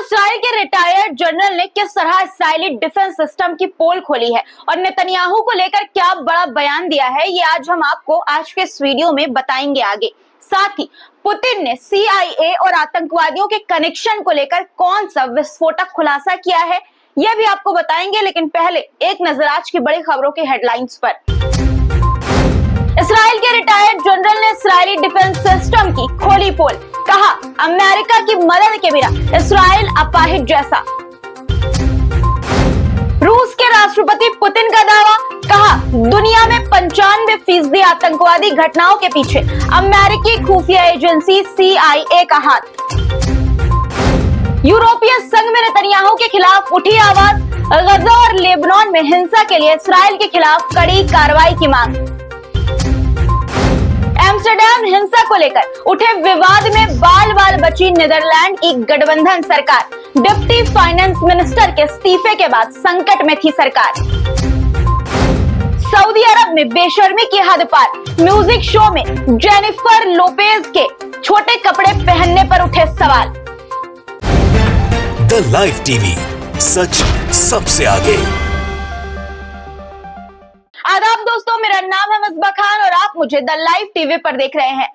Israel के retired general ने किस तरह इस्राइली डिफेंस सिस्टम की पोल खोली है और नेतन्याहू को लेकर क्या बड़ा बयान दिया है, ये आज हम आपको आज के इस वीडियो में बताएंगे आगे। साथ ही पुतिन ने CIA और आतंकवादियों के कनेक्शन को लेकर कौन सा विस्फोटक खुलासा किया है, यह भी आपको बताएंगे। लेकिन पहले एक नजर आज की बड़ी खबरों के हेडलाइंस पर। इसराइल के रिटायर्ड जनरल ने इस्राइली डिफेंस सिस्टम की खोली पोल, कहा अमेरिका की मदद के बिना इसराइल अपाहिज जैसा। रूस के राष्ट्रपति पुतिन का दावा, कहा दुनिया में 95% आतंकवादी घटनाओं के पीछे अमेरिकी खुफिया एजेंसी CIA का हाथ। यूरोपीय संघ में नेतन्याहू के खिलाफ उठी आवाज, गजा और लेबनान में हिंसा के लिए इसराइल के खिलाफ कड़ी कार्रवाई की मांग। एम्स्टर्डम हिंसा को लेकर उठे विवाद में बाल बाल बची नीदरलैंड की गठबंधन सरकार। डिप्टी फाइनेंस मिनिस्टर के इस्तीफे के बाद संकट में थी सरकार। सऊदी अरब में बेशर्मी की हद पार, म्यूजिक शो में जेनिफर लोपेज के छोटे कपड़े पहनने पर उठे सवाल। द लाइव टीवी, सच सबसे आगे। आदाब दोस्तों, मेरा नाम है मिसबा खान और आप मुझे द लाइव टीवी पर देख रहे हैं।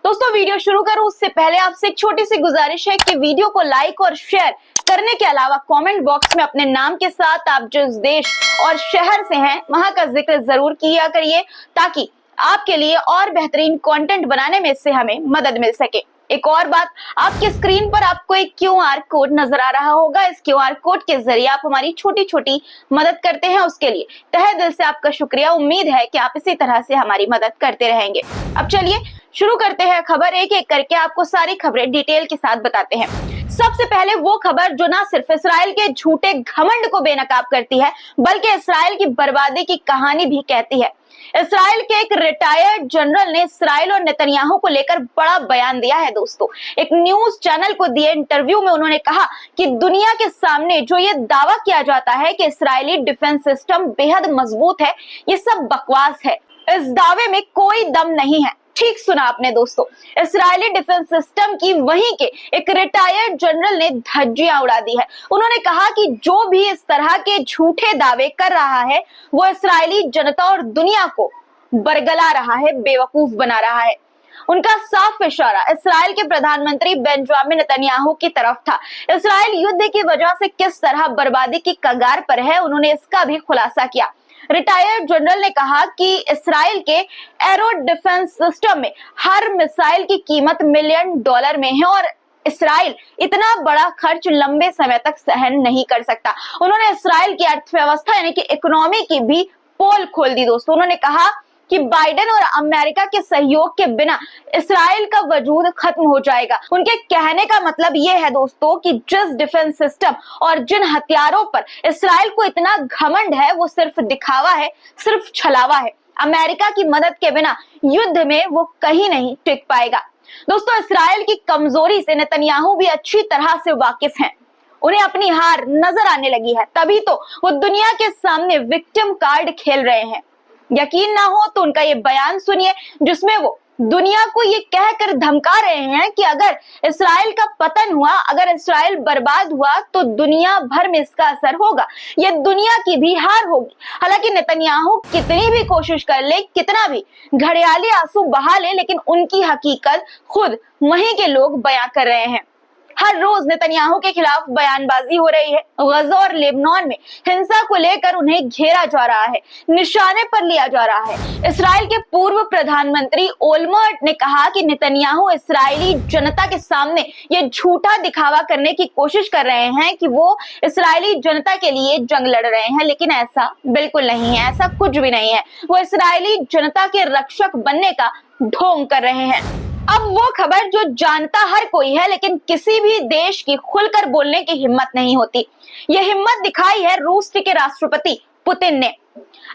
दोस्तों, वीडियो शुरू करूं उससे पहले आपसे एक छोटी सी गुजारिश है कि वीडियो को लाइक और शेयर करने के अलावा कमेंट बॉक्स में अपने नाम के साथ आप जिस देश और शहर से हैं वहां का जिक्र जरूर किया करिए, ताकि आपके लिए और बेहतरीन कंटेंट बनाने में इससे हमें मदद मिल सके। एक और बात, आपके स्क्रीन पर आपको एक QR कोड नजर आ रहा होगा। इस QR कोड के जरिए आप हमारी छोटी छोटी मदद करते हैं, उसके लिए तहे दिल से आपका शुक्रिया। उम्मीद है कि आप इसी तरह से हमारी मदद करते रहेंगे। अब चलिए शुरू करते हैं खबर, एक एक करके आपको सारी खबरें डिटेल के साथ बताते हैं। सबसे पहले वो खबर जो ना सिर्फ इसराइल के झूठे घमंड को बेनकाब करती है, बल्कि इसराइल की बर्बादी की कहानी भी कहती है। इसराइल के एक रिटायर्ड जनरल ने इसराइल और नेतन्याहू को लेकर बड़ा बयान दिया है। दोस्तों, एक न्यूज चैनल को दिए इंटरव्यू में उन्होंने कहा कि दुनिया के सामने जो ये दावा किया जाता है कि इसराइली डिफेंस सिस्टम बेहद मजबूत है, ये सब बकवास है। इस दावे में कोई दम नहीं है। ठीक सुना आपने दोस्तों, इसराइली डिफेंस सिस्टम की वहीं के एक रिटायर्ड जनरल ने धज्जियां उड़ा दी है। उन्होंने कहा कि जो भी इस तरह के झूठे दावे कर रहा है वो इसराइली जनता और दुनिया को बरगला रहा है, बेवकूफ बना रहा है। उनका साफ इशारा इसराइल के प्रधानमंत्री बेंजामिन नेतन्याहू की तरफ था। इसराइल युद्ध की वजह से किस तरह बर्बादी की कगार पर है, उन्होंने इसका भी खुलासा किया। रिटायर्ड जनरल ने कहा कि इसराइल के एरो डिफेंस सिस्टम में हर मिसाइल की कीमत $1 मिलियन में है और इसराइल इतना बड़ा खर्च लंबे समय तक सहन नहीं कर सकता। उन्होंने इसराइल की अर्थव्यवस्था यानी कि इकोनॉमी की भी पोल खोल दी। दोस्तों, उन्होंने कहा कि बाइडेन और अमेरिका के सहयोग के बिना इसराइल का वजूद खत्म हो जाएगा। उनके कहने का मतलब ये है दोस्तों कि जिस डिफेंस सिस्टम और जिन हथियारों पर इसराइल को इतना घमंड है वो सिर्फ दिखावा है, सिर्फ छलावा है। अमेरिका की मदद के बिना युद्ध में वो कहीं नहीं टिक पाएगा। दोस्तों, इसराइल की कमजोरी से नेतन्याहू भी अच्छी तरह से वाकिफ हैं। उन्हें अपनी हार नजर आने लगी है, तभी तो वो दुनिया के सामने विक्टिम कार्ड खेल रहे हैं। यकीन ना हो तो उनका ये बयान सुनिए, जिसमें वो दुनिया को ये कहकर धमका रहे हैं कि अगर इसराइल का पतन हुआ, अगर इसराइल बर्बाद हुआ तो दुनिया भर में इसका असर होगा, ये दुनिया की भी हार होगी। हालांकि नेतन्याहू कितनी भी कोशिश कर ले, कितना भी घड़ियाली आंसू बहा ले, लेकिन उनकी हकीकत खुद वहीं के लोग बयां कर रहे हैं। हर रोज नेतन्याहू के खिलाफ बयानबाजी हो रही है। गजा और लेबनान में हिंसा को लेकर उन्हें घेरा जा रहा है, निशाने पर लिया जा रहा है। इसराइल के पूर्व प्रधानमंत्री ओलमर्ट ने कहा कि नेतन्याहू इसराइली जनता के सामने ये झूठा दिखावा करने की कोशिश कर रहे हैं कि वो इसराइली जनता के लिए जंग लड़ रहे हैं, लेकिन ऐसा बिल्कुल नहीं है, ऐसा कुछ भी नहीं है। वो इसराइली जनता के रक्षक बनने का ढोंग कर रहे हैं। अब वो खबर जो जानता हर कोई है, लेकिन किसी भी देश की खुलकर बोलने की हिम्मत नहीं होती। ये हिम्मत दिखाई है रूस के राष्ट्रपति पुतिन ने।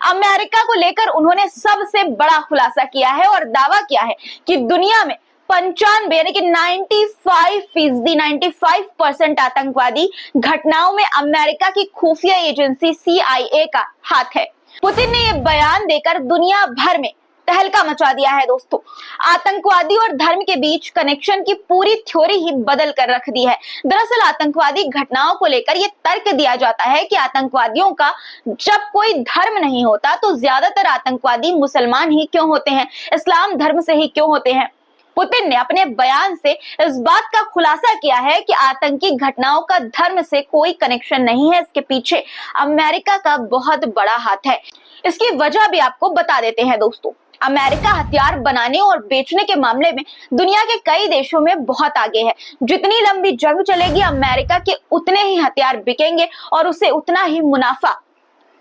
अमेरिका को लेकर उन्होंने सबसे बड़ा खुलासा किया है और दावा किया है कि दुनिया में 95 यानी कि 95% आतंकवादी घटनाओं में अमेरिका की खुफिया एजेंसी CIA का हाथ है। पुतिन ने यह बयान देकर दुनिया भर में तहलका मचा दिया है दोस्तों। आतंकवादी और धर्म के बीच कनेक्शन की पूरी थ्योरी ही बदल कर रख दी है। दरअसल आतंकवादी घटनाओं को लेकर यह तर्क दिया जाता है कि आतंकवादियों का जब कोई धर्म नहीं होता तो ज्यादातर आतंकवादी मुसलमान ही क्यों होते हैं, इस्लाम धर्म से ही क्यों होते हैं। पुतिन ने अपने बयान से इस बात का खुलासा किया है कि आतंकी घटनाओं का धर्म से कोई कनेक्शन नहीं है, इसके पीछे अमेरिका का बहुत बड़ा हाथ है। इसकी वजह भी आपको बता देते हैं दोस्तों। अमेरिका हथियार बनाने और बेचने के मामले में दुनिया के कई देशों में बहुत आगे है। जितनी लंबी जंग चलेगी अमेरिका के उतने ही हथियार बिकेंगे और उसे उतना ही मुनाफा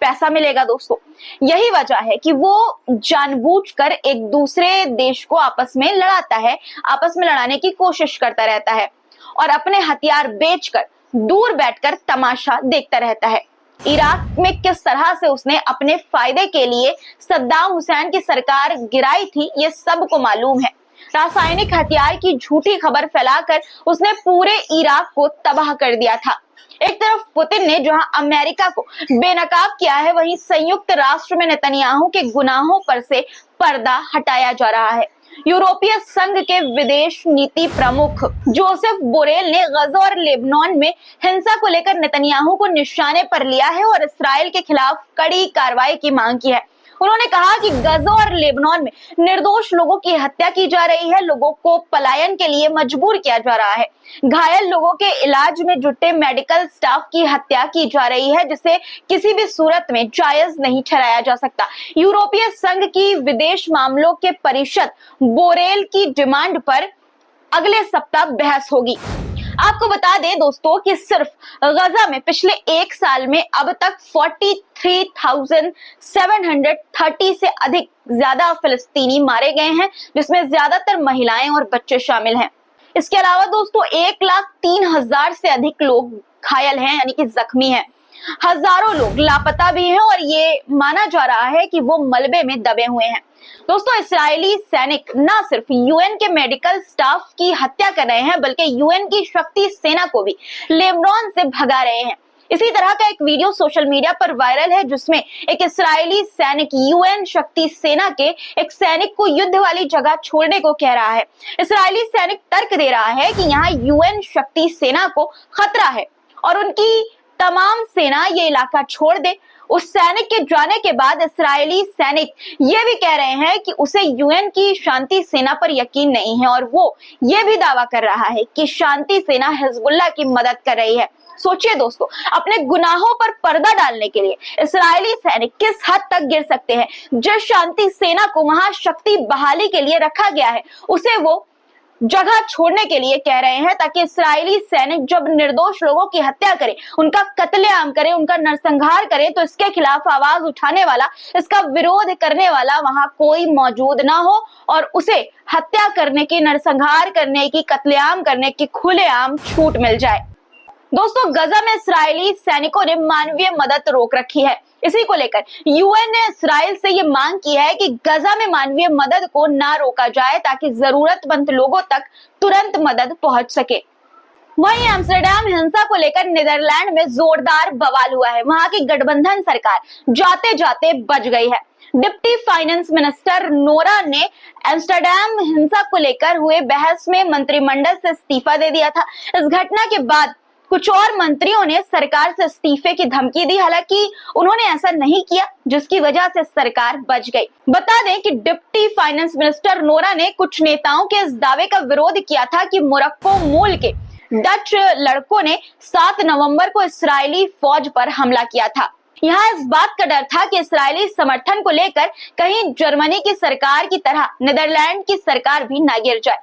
पैसा मिलेगा दोस्तों। यही वजह है कि वो जानबूझकर एक दूसरे देश को आपस में लड़ाता है, आपस में लड़ाने की कोशिश करता रहता है और अपने हथियार बेचकर दूर बैठकर तमाशा देखता रहता है। इराक में किस तरह से उसने अपने फायदे के लिए सद्दाम हुसैन की सरकार गिराई थी, ये सबको मालूम है। रासायनिक हथियार की झूठी खबर फैलाकर उसने पूरे इराक को तबाह कर दिया था। एक तरफ पुतिन ने जहां अमेरिका को बेनकाब किया है, वहीं संयुक्त राष्ट्र में नेतन्याहू के गुनाहों पर से पर्दा हटाया जा रहा है। यूरोपीय संघ के विदेश नीति प्रमुख जोसेफ बोरेल ने गजा और लेबनान में हिंसा को लेकर नेतन्याहू को निशाने पर लिया है और इसराइल के खिलाफ कड़ी कार्रवाई की मांग की है। उन्होंने कहा कि गजा और लेबनान में निर्दोष लोगों की हत्या की जा रही है, लोगों को पलायन के लिए मजबूर किया जा रहा है, घायल लोगों के इलाज में जुटे मेडिकल स्टाफ की हत्या की जा रही है, जिसे किसी भी सूरत में जायज नहीं ठहराया जा सकता। यूरोपीय संघ की विदेश मामलों के परिषद बोरेल की डिमांड पर अगले सप्ताह बहस होगी। आपको बता दें दोस्तों कि सिर्फ गजा में पिछले एक साल में अब तक 43,730 से अधिक ज्यादा फिलिस्तीनी मारे गए हैं, जिसमें ज्यादातर महिलाएं और बच्चे शामिल हैं। इसके अलावा दोस्तों 1,03,000 से अधिक लोग घायल हैं, यानी कि जख्मी हैं। हजारों लोग लापता भी हैं और ये माना जा रहा है कि वो मलबे में दबे हुए हैं। दोस्तों इस्राएली सैनिक न सिर्फ यूएन के मेडिकल स्टाफ की हत्या कर रहे हैं, बल्कि यूएन की शक्ति सेना को भी लेबनान से भगा रहे हैं। इसी तरह का एक वीडियो सोशल मीडिया पर वायरल है, जिसमें एक इस्राएली सैनिक यूएन शक्ति सेना के एक सैनिक को युद्ध वाली जगह छोड़ने को कह रहा है। इस्राएली सैनिक तर्क दे रहा है कि यहाँ यूएन शक्ति सेना को खतरा है और उनकी तमाम सेना ये इलाका छोड़ दे। उस सैनिक के जाने के बाद इस्राएली सैनिक ये भी कह रहे हैं कि उसे यूएन की शांति सेना पर यकीन नहीं है और वो ये भी दावा कर रहा है कि शांति सेना हिजबुल्लाह की मदद कर रही है। सोचिए दोस्तों, अपने गुनाहों पर पर्दा डालने के लिए इस्राएली सैनिक किस हद तक गिर सकते हैं। जिस शांति सेना को वहां शक्ति बहाली के लिए रखा गया है, उसे वो जगह छोड़ने के लिए कह रहे हैं, ताकि इस्राएली सैनिक जब निर्दोष लोगों की हत्या करे, उनका कत्लेआम करे, उनका नरसंहार करे, तो इसके खिलाफ आवाज उठाने वाला, इसका विरोध करने वाला वहां कोई मौजूद ना हो और उसे हत्या करने की, नरसंहार करने की, कत्लेआम करने की खुलेआम छूट मिल जाए। दोस्तों गजा में इस्राएली सैनिकों ने मानवीय मदद रोक रखी है। इसी को लेकर यूएन ने इसराइल से ये मांग की है कि गजा में मानवीय मदद को ना रोका जाए, ताकि जरूरतमंद लोगों तक तुरंत मदद पहुंच सके। वहीं एम्स्टर्डम हिंसा को लेकर नीदरलैंड में जोरदार बवाल हुआ है। वहां की गठबंधन सरकार जाते जाते बच गई है। डिप्टी फाइनेंस मिनिस्टर नोरा ने एम्स्टर्डम हिंसा को लेकर हुए बहस में मंत्रिमंडल से इस्तीफा दे दिया था। इस घटना के बाद कुछ और मंत्रियों ने सरकार से इस्तीफे की धमकी दी, हालांकि उन्होंने ऐसा नहीं किया, जिसकी वजह से सरकार बच गई। बता दें कि डिप्टी फाइनेंस मिनिस्टर नोरा ने कुछ नेताओं के इस दावे का विरोध किया था कि मोरक्को मूल के डच लड़कों ने 7 नवंबर को इस्राएली फौज पर हमला किया था। यहाँ इस बात का डर था कि इस्राएली समर्थन को लेकर कहीं जर्मनी की सरकार की तरह नीदरलैंड की सरकार भी ना गिर जाए।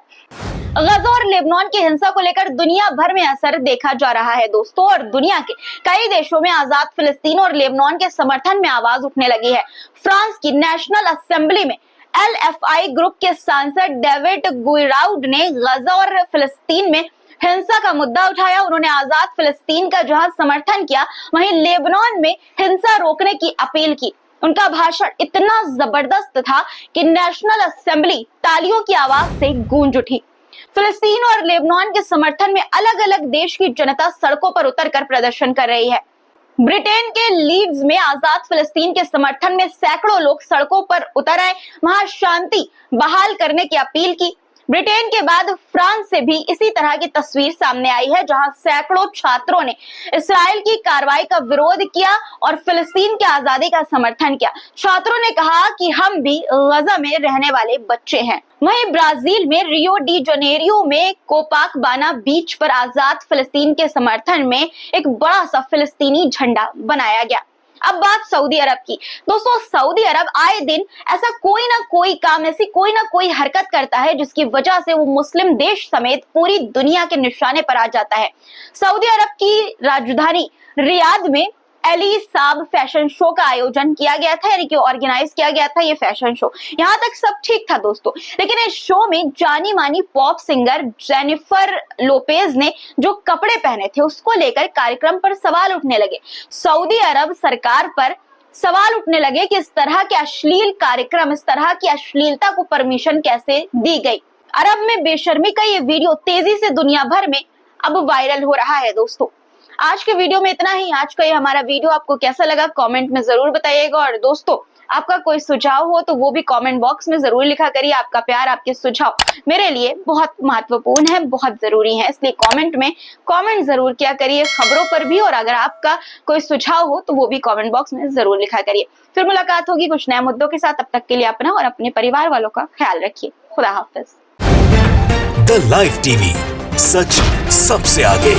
गजा और लेबनान की हिंसा को लेकर दुनिया भर में असर देखा जा रहा है दोस्तों, और दुनिया के कई देशों में आजाद फिलिस्तीन और लेबनान के समर्थन में आवाज उठने लगी है। फ्रांस की नेशनल असेंबली में LFI ग्रुप के सांसद डेविड गुइराउड ने गजा और फिलिस्तीन में हिंसा का मुद्दा उठाया। उन्होंने आजाद फिलिस्तीन का जहां समर्थन किया, वहीं लेबनान में हिंसा रोकने की अपील की। उनका भाषण इतना जबरदस्त था कि नेशनल असेंबली तालियों की आवाज से गूंज उठी। फिलिस्तीन और लेबनान के समर्थन में अलग अलग देश की जनता सड़कों पर उतरकर प्रदर्शन कर रही है। ब्रिटेन के लीड्स में आजाद फिलिस्तीन के समर्थन में सैकड़ों लोग सड़कों पर उतर आए, वहां शांति बहाल करने की अपील की। ब्रिटेन के बाद फ्रांस से भी इसी तरह की तस्वीर सामने आई है, जहां सैकड़ों छात्रों ने इस्राएल की कार्रवाई का विरोध किया और फिलिस्तीन की आजादी का समर्थन किया। छात्रों ने कहा कि हम भी गजा में रहने वाले बच्चे हैं। वहीं ब्राजील में रियो डी जनेरियो में कोपाकबाना बीच पर आजाद फिलिस्तीन के समर्थन में एक बड़ा सा फिलिस्तीनी झंडा बनाया गया। अब बात सऊदी अरब की। दोस्तों, सऊदी अरब आए दिन ऐसा कोई ना कोई काम, ऐसी कोई ना कोई हरकत करता है जिसकी वजह से वो मुस्लिम देश समेत पूरी दुनिया के निशाने पर आ जाता है। सऊदी अरब की राजधानी रियाद में एली साब फैशन शो का आयोजन किया गया था, यानी कि ऑर्गेनाइज किया गया था ये फैशन शो। यहाँ तक सब ठीक था दोस्तों, लेकिन इस शो में जानी मानी पॉप सिंगर जेनिफर लोपेज ने जो कपड़े पहने थे उसको लेकर कार्यक्रम पर सवाल उठने लगे। सऊदी अरब सरकार पर सवाल उठने लगे कि इस तरह के अश्लील कार्यक्रम, इस तरह की अश्लीलता को परमिशन कैसे दी गई। अरब में बेशर्मी का ये वीडियो तेजी से दुनिया भर में अब वायरल हो रहा है। दोस्तों, आज के वीडियो में इतना ही। आज का ये हमारा वीडियो आपको कैसा लगा कमेंट में जरूर बताइएगा, और दोस्तों आपका कोई सुझाव हो तो वो भी कमेंट बॉक्स में जरूर लिखा करिए। आपका प्यार, आपके सुझाव मेरे लिए बहुत महत्वपूर्ण है, बहुत जरूरी है, इसलिए कमेंट में कमेंट जरूर किया करिए खबरों पर भी। और अगर आपका कोई सुझाव हो तो वो भी कमेंट बॉक्स में जरूर लिखा करिए। फिर मुलाकात होगी कुछ नए मुद्दों के साथ। तब तक के लिए अपना और अपने परिवार वालों का ख्याल रखिए। खुदा हाफिज। द लाइव टीवी, सच सबसे आगे।